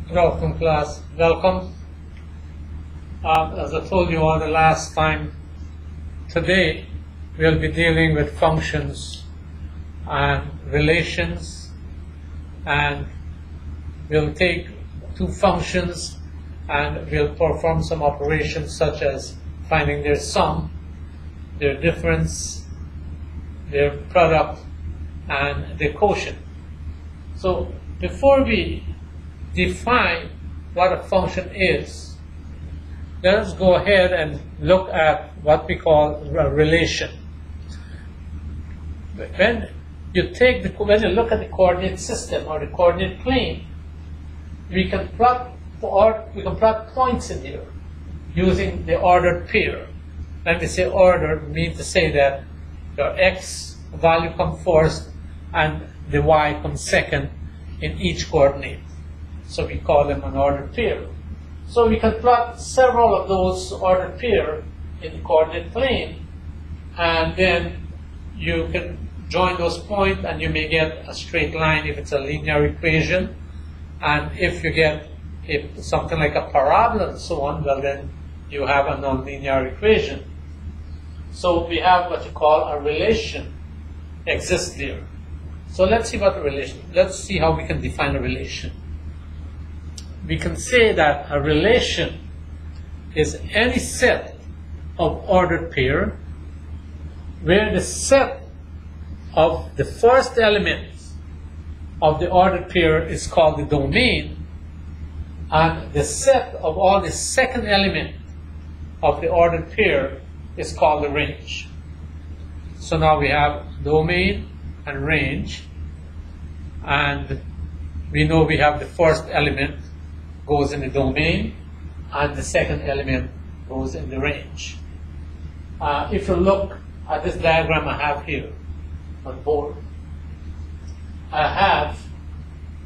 Good afternoon, class. Welcome. As I told you all the last time, today we'll be dealing with functions and relations, and we'll take two functions and we'll perform some operations such as finding their sum, their difference, their product, and their quotient. So before we define what a function is, let us go ahead and look at what we call a relation. When you look at the coordinate system or the coordinate plane, we can plot points in here using the ordered pair. When we say ordered, we mean to say that your x value comes first and the y comes second in each coordinate. So we call them an ordered pair. So we can plot several of those ordered pair in the coordinate plane, and then you can join those points and you may get a straight line if it's a linear equation. And if you get something like a parabola and so on, well then you have a nonlinear equation. So we have what you call a relation exists there. So let's see how we can define a relation. We can say that a relation is any set of ordered pair where the set of the first element of the ordered pair is called the domain, and the set of all the second element of the ordered pair is called the range. So now we have domain and range, and we know we have the first element goes in the domain and the second element goes in the range. If you look at this diagram I have here on board, I have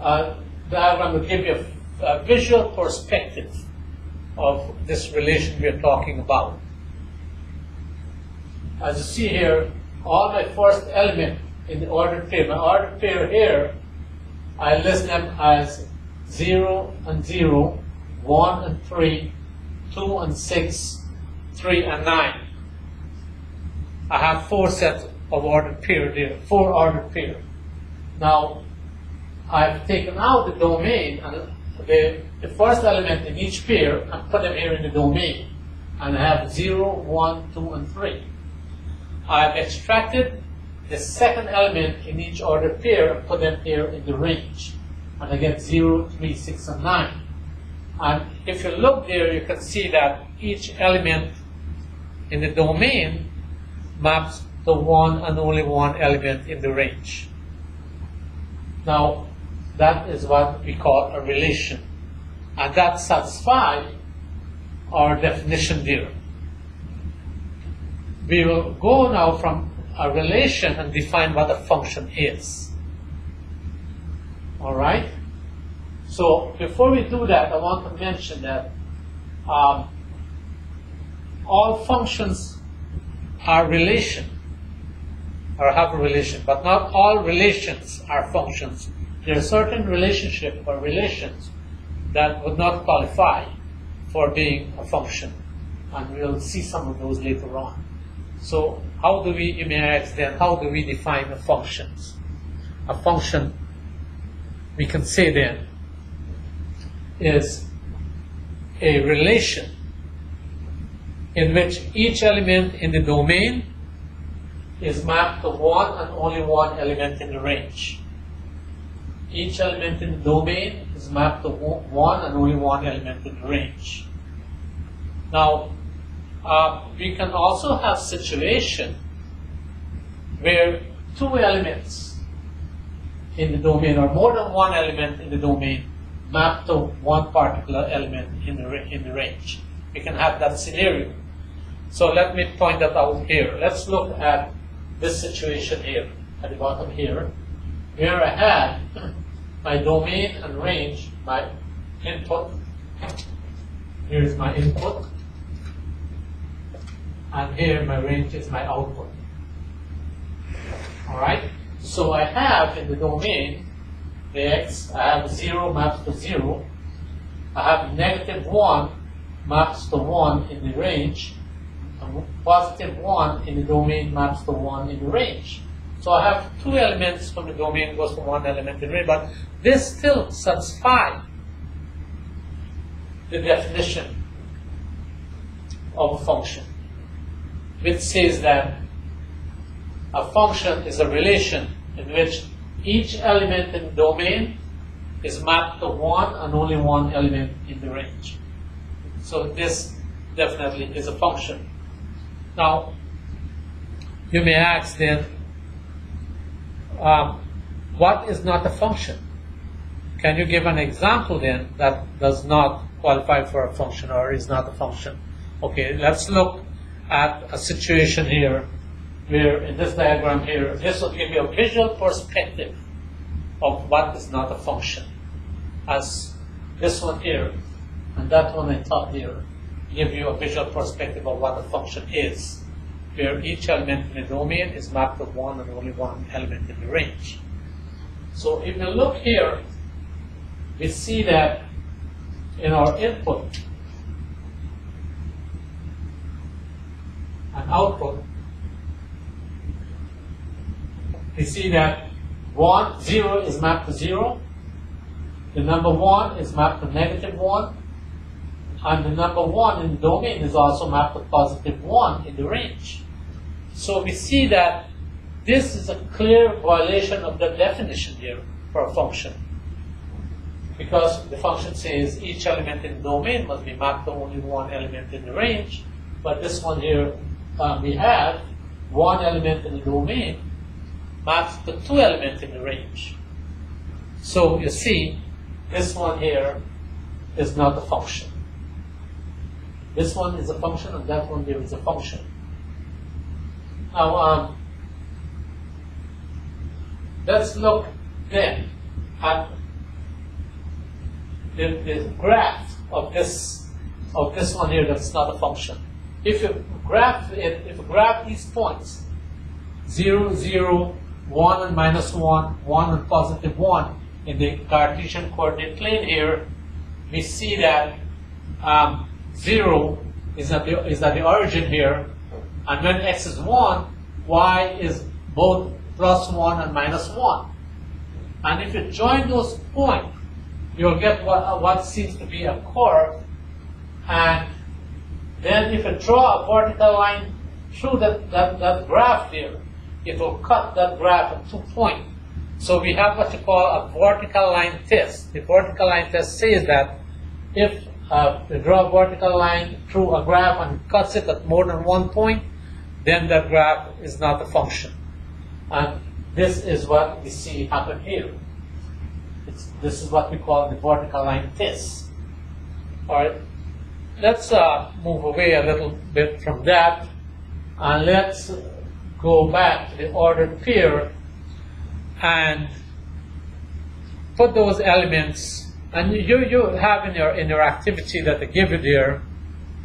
a diagram to give you a visual perspective of this relation we are talking about. As you see here, all my first element in the ordered pair, my ordered pair here, I list them as 0 and 0, 1 and 3, 2 and 6, 3 and 9. I have 4 sets of ordered pair there, 4 ordered pair. Now, I've taken out the domain and the first element in each pair and put them here in the domain. And I have 0, 1, 2, and 3. I've extracted the second element in each ordered pair and put them here in the range. And I get 0, 3, 6, and 9. And if you look there, you can see that each element in the domain maps to one and only one element in the range. Now, that is what we call a relation. And that satisfies our definition there. We will go now from a relation and define what a function is. All right? So before we do that, I want to mention that all functions are relation, or have a relation, but not all relations are functions. There are certain relationships or relations that would not qualify for being a function, and we'll see some of those later on. So how do we, you may ask then, how do we define the functions? A function, we can say then, is a relation in which each element in the domain is mapped to one and only one element in the range. Each element in the domain is mapped to one and only one element in the range. Now, we can also have situation where two elements in the domain, or more than one element in the domain, map to one particular element in the range. We can have that scenario. So let me point that out here. Let's look at this situation here, at the bottom here, where I have my domain and range, my input. Here's my input. And here my range is my output. All right? So I have in the domain the x, I have 0 maps to 0, I have negative 1 maps to 1 in the range, and positive 1 in the domain maps to 1 in the range. So I have two elements from the domain goes to one element in the range, but this still satisfies the definition of a function, which says that a function is a relation in which each element in the domain is mapped to one and only one element in the range. So this definitely is a function. Now, you may ask then, what is not a function? Can you give an example then that does not qualify for a function or is not a function? Okay, let's look at a situation here where in this diagram here, this will give you a visual perspective of what is not a function. As this one here and that one I taught here give you a visual perspective of what a function is, where each element in the domain is mapped to one and only one element in the range. So if you look here, we see that in our input and output, we see that 0 is mapped to 0, the number 1 is mapped to negative 1, and the number 1 in the domain is also mapped to positive 1 in the range. So we see that this is a clear violation of the definition here for a function, because the function says each element in the domain must be mapped to only one element in the range, but this one here we have one element in the domain maps to two elements in the range. So you see, this one here is not a function. This one is a function, and that one there is a function. Now, let's look then at the graph of this one here that's not a function. If you graph it, if you graph these points, 0, 0, 1 and minus 1, 1 and positive 1 in the Cartesian coordinate plane here, we see that 0 is at the origin here, and when x is 1, y is both plus 1 and minus 1. And if you join those points, you'll get what seems to be a curve, and then if you draw a vertical line through that graph there, it will cut that graph at 2 points. So we have what you call a vertical line test. The vertical line test says that if you draw a vertical line through a graph and it cuts it at more than 1 point, then that graph is not a function. And this is what we see happen here. This is what we call the vertical line test. All right, let's move away a little bit from that, and let's go back to the ordered pair and put those elements. And you have in your activity that they give you there,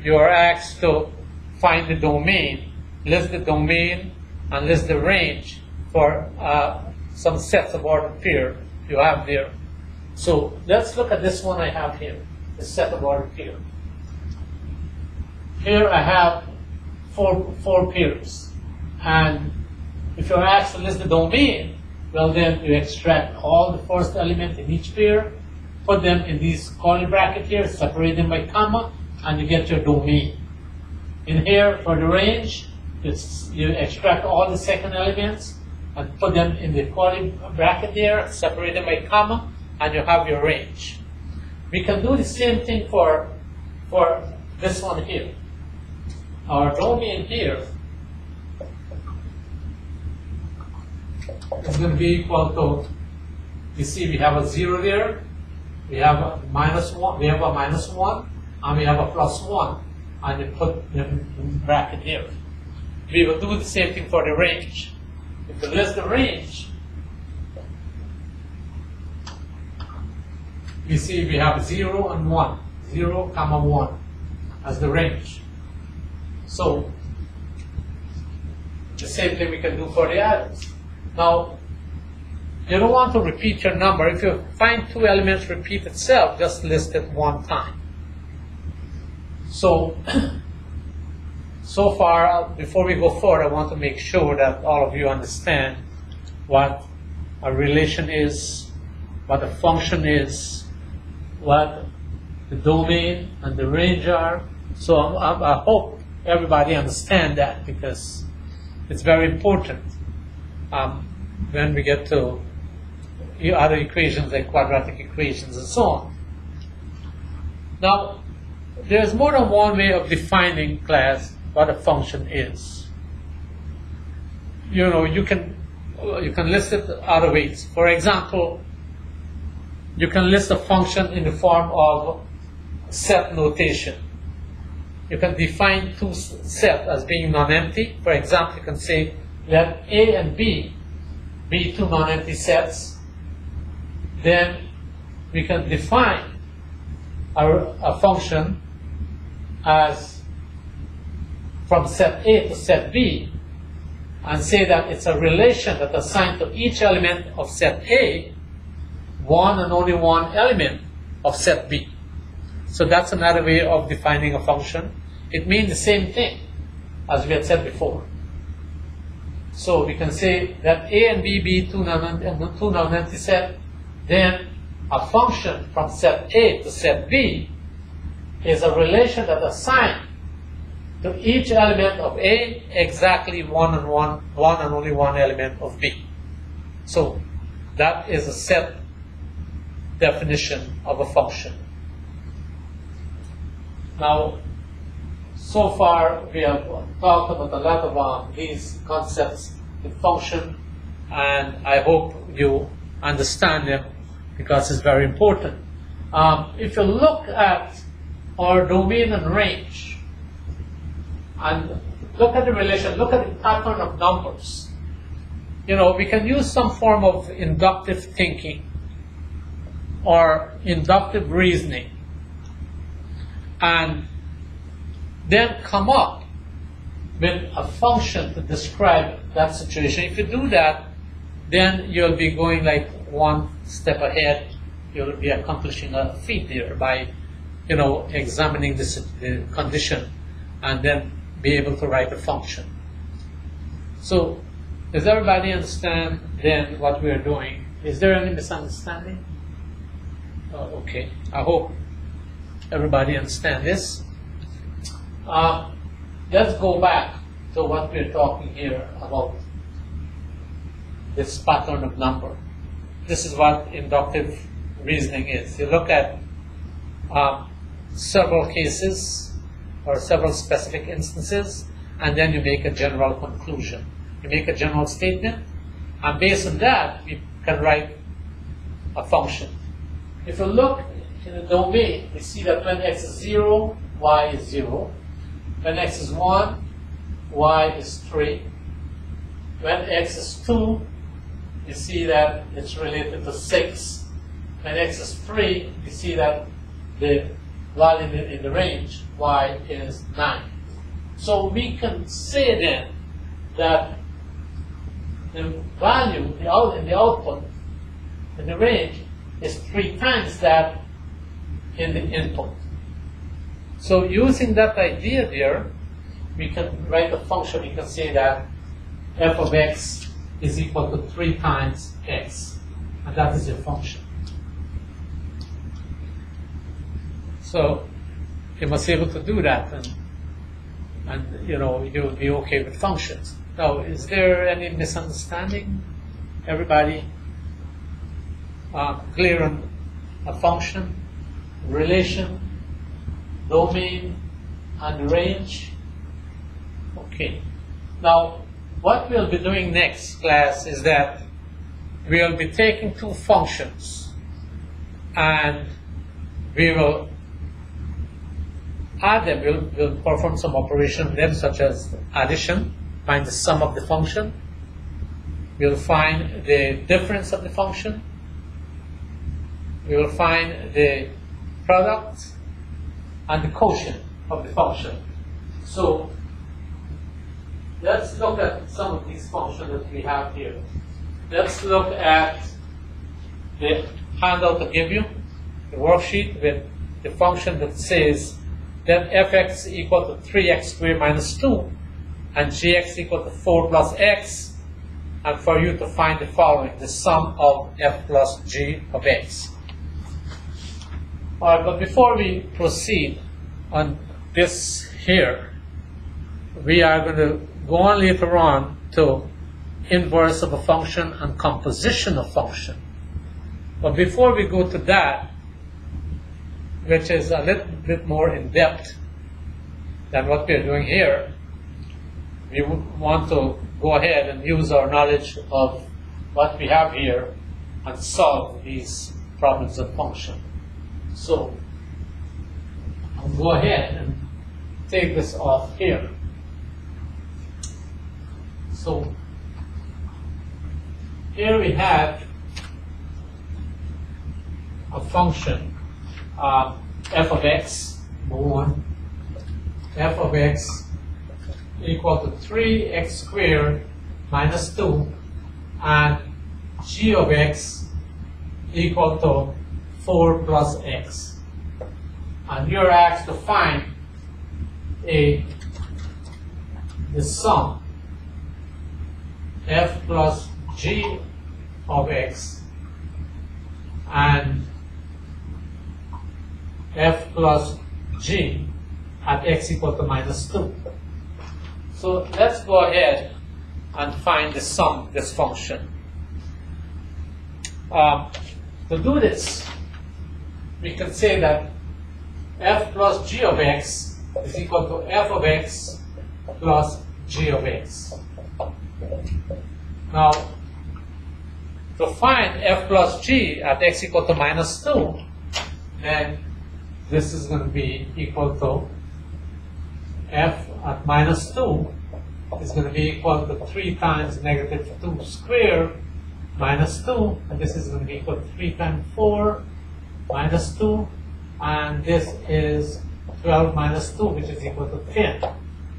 you are asked to find the domain, list the domain, and list the range for some sets of ordered pair you have there. So let's look at this one I have here, the set of ordered pair. Here I have four pairs. And if you're asked to list the domain, well then you extract all the first element in each pair, put them in these curly bracket here, separate them by comma, and you get your domain. In here, for the range, you extract all the second elements and put them in the curly bracket there, separate them by comma, and you have your range. We can do the same thing for this one here. Our domain here is going to be equal to, you see we have a 0 there, we have a minus 1, we have a minus 1, and we have a plus 1, and we put them in the bracket here. We will do the same thing for the range. If you list the range, you see we have 0 and 1, 0, comma 1 as the range. So the same thing we can do for the atoms. Now, You don't want to repeat your number. If you find two elements repeat itself, just list it one time. So, so far, before we go forward, I want to make sure that all of you understand what a relation is, what a function is, what the domain and the range are. So I hope everybody understand that, because it's very important when we get to other equations like quadratic equations and so on. Now, there's more than one way of defining, class, what a function is. You know, you can list it other ways. For example, you can list a function in the form of set notation. You can define two sets as being non-empty. For example, you can say let A and B be two non-empty sets. Then we can define a function as from set A to set B and say that it's a relation that assigns to each element of set A one and only one element of set B. So that's another way of defining a function. It means the same thing as we had said before. So we can say that A and B be two non-empty sets. Then a function from set A to set B is a relation that assigns to each element of A exactly one and only one element of B. So that is a set definition of a function. Now, so far we have talked about a lot of these concepts in function, and I hope you understand them because it's very important. If you look at our domain and range, and look at the relation, look at the pattern of numbers, you know, we can use some form of inductive thinking or inductive reasoning and then come up with a function to describe that situation. If you do that, then you'll be going like one step ahead. You'll be accomplishing a feat there by, you know, examining the condition and then be able to write a function. So, does everybody understand then what we are doing? Is there any misunderstanding? Okay, I hope everybody understands this. Let's go back to what we're talking here about, this pattern of number. This is what inductive reasoning is. You look at several cases or several specific instances, and then you make a general conclusion. You make a general statement, and based on that, you can write a function. If you look in the domain, you see that when x is 0, y is 0. When x is 1, y is 3. When x is 2, you see that it's related to 6. When x is 3, you see that the value in the range, y is 9. So we can say then that the value in the output, in the range, is 3 times that in the input. So using that idea there, we can write a function. We can say that f of x is equal to 3 times x, and that is your function. So you must be able to do that, and you know, you'll be okay with functions. Now, is there any misunderstanding? Everybody clear on a function, relation, domain, and range? Okay. Now, what we'll be doing next, class, is that we'll be taking two functions and we will add them. We'll perform some operation on them, such as addition, find the sum of the function. We'll find the difference of the function. We will find the product and the quotient of the function. So let's look at some of these functions that we have here. Let's look at the handout to give you, the worksheet with the function that says that fx equal to 3x squared minus 2 and gx equal to 4 plus x, and for you to find the following, the sum of f plus g of x. Alright, but before we proceed on this here, we are going to go on later on to inverse of a function and composition of function. But before we go to that, which is a little bit more in depth than what we are doing here, we would want to go ahead and use our knowledge of what we have here and solve these problems of function. So I'll go ahead and take this off here. So here we have a function f of x, f of x equal to 3x squared minus 2 and g of x equal to 4 plus x. And you're asked to find the sum f plus g of x and f plus g at x equal to minus 2. So let's go ahead and find the sum of this function. To do this, we can say that f plus g of x is equal to f of x plus g of x. Now, to find f plus g at x equal to minus 2, then this is going to be equal to f at minus 2 is going to be equal to 3 times negative 2 squared minus 2, and this is going to be equal to 3 times 4 minus 2, and this is 12 minus 2, which is equal to 10.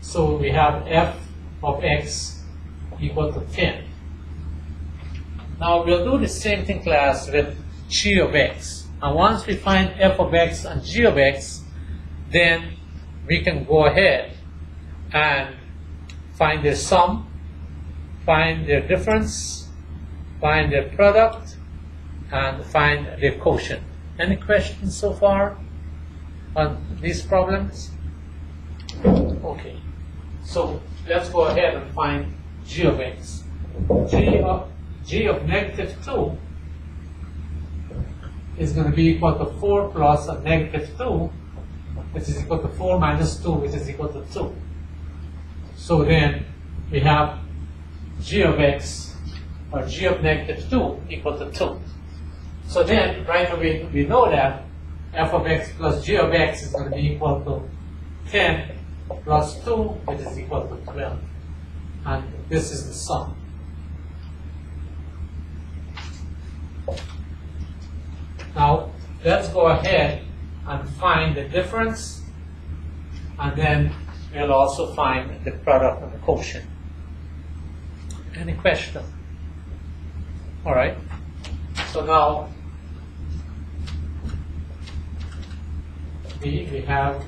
So we have f of x equal to 10. Now we'll do the same thing, class, with g of x. And once we find f of x and g of x, then we can go ahead and find their sum, find their difference, find their product, and find their quotient. Any questions so far on these problems? Okay, so let's go ahead and find g of x. G of negative 2 is going to be equal to 4 plus a negative 2, which is equal to 4 minus 2, which is equal to 2. So then we have g of x, or g of negative 2, equal to 2. So then, right away, we know that f of x plus g of x is going to be equal to 10 plus 2, which is equal to 12. And this is the sum. Now, let's go ahead and find the difference, and then we'll also find the product and the quotient. Any question? All right. So now we have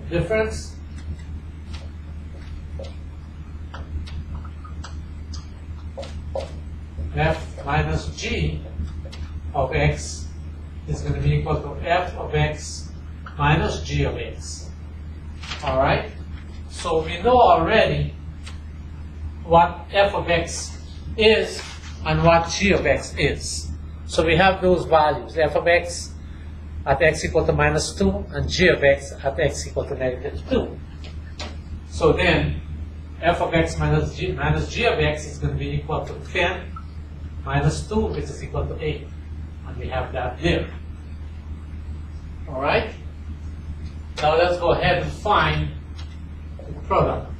the difference. F minus g of x is going to be equal to f of x minus g of x. All right? So we know already what f of x is and what g of x is. So we have those values, f of x at x equal to minus 2 and g of x at x equal to negative 2. So then f of x minus g of x is going to be equal to 10 minus 2, which is equal to 8. And we have that there. All right? Now let's go ahead and find the product.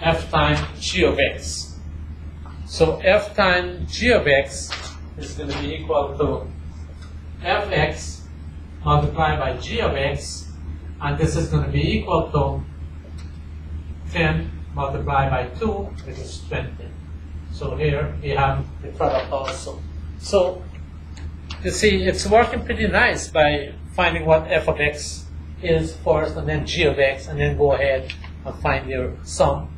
F times g of x. So f times g of x is going to be equal to fx multiplied by g of x, and this is going to be equal to 10 multiply by 2, which is 20. So here we have the product also. So you see, it's working pretty nice by finding what f of x is first, and then g of x, and then go ahead and find your sum,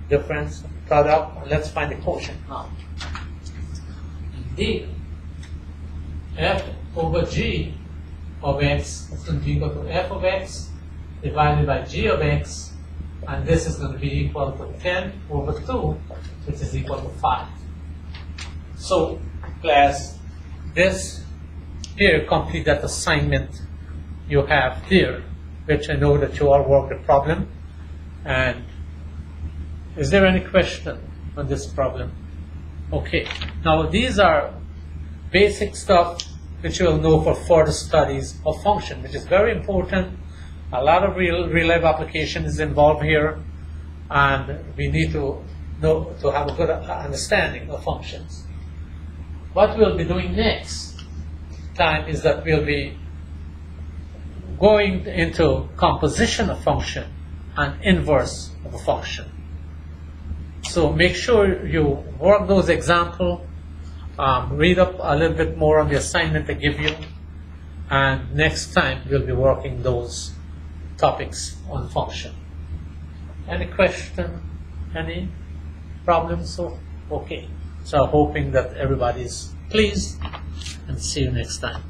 difference, product, and let's find the quotient now. Indeed, f over g of x is going to be equal to f of x divided by g of x, and this is going to be equal to 10 over 2, which is equal to 5. So, class, this here complete that assignment you have here, which I know that you all worked the problem. And is there any question on this problem? Okay, now these are basic stuff which you will know for further studies of function, which is very important. A lot of real-life application is involved here, and we need to know to have a good understanding of functions. What we'll be doing next time is that we'll be going into composition of function and inverse of a function. So make sure you work those examples, read up a little bit more on the assignment I give you, and next time we'll be working those topics on function. Any question? Any problems? So, okay. So hoping that everybody's pleased, and see you next time.